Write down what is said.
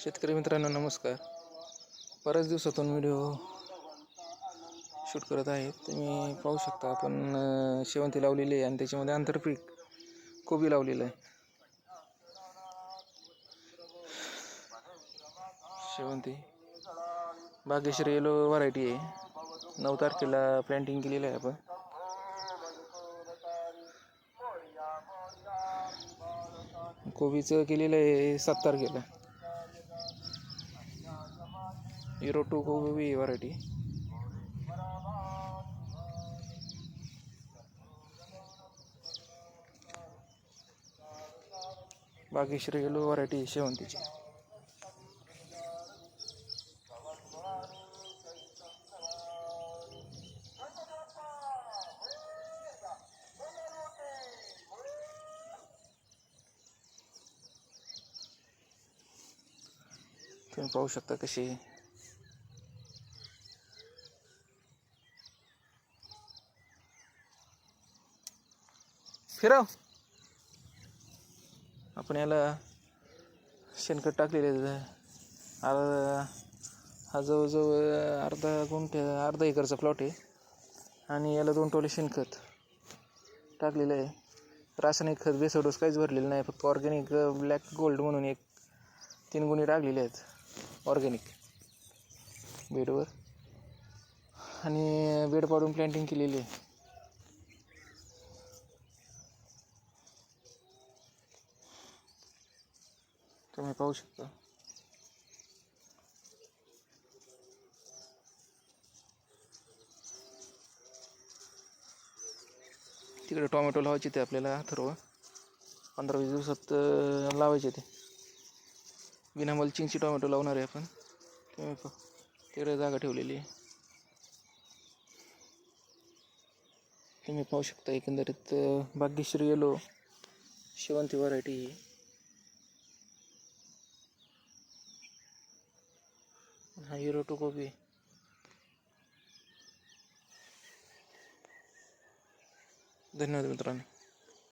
शेतकरी मित्रांनो नमस्कार. बऱ्याच दिवसातून व्हिडिओ शूट करत आहे. तुम्ही पाहू शकता आपण शेवंती लावलेली आहे आणि त्याच्यामध्ये आंतरपीक कोबी लावलेलं आहे. शेवंती भाग्यश्री येलो व्हरायटी आहे. 9 तारखेला प्लॅन्टिंग केलेलं आहे आपण. कोबीचं केलेलं आहे 7 तारखेला. 02 कोबी व्हरायटी. भाग्यश्री येलो व्हरायटी शेवंतीची. तुम्ही पाहू शकता कशी फिरव. आपण याला शेणखत टाकलेले आहे. हा जवळजवळ अर्धा एकरचा प्लॉट आहे आणि याला 2 टोले शेणखत टाकलेलं आहे. रासायनिक खत बेसळ डोस काहीच भरलेलं नाही. फक्त ऑर्गॅनिक ब्लॅक गोल्ड म्हणून 3 गुणी टाकलेले आहेत ऑर्गॅनिक बेडवर आणि बेड पाडून प्लॅन्टिंग केलेली आहे. तुम्ही पाहू शकता. तिकडे टोमॅटो लावायचे ते आपल्याला सर्व 15-20 दिवसात लावायचे ते. बिना मल्चिंगची टोमॅटो लावणार आहे आपण. तुम्ही तिकडे जागा ठेवलेली आहे. तुम्ही पाहू शकता एकंदरीत भाग्यश्री येलो शेवंती व्हरायटी ही. हा 02 कोबी. धन्यवाद मित्रांनो.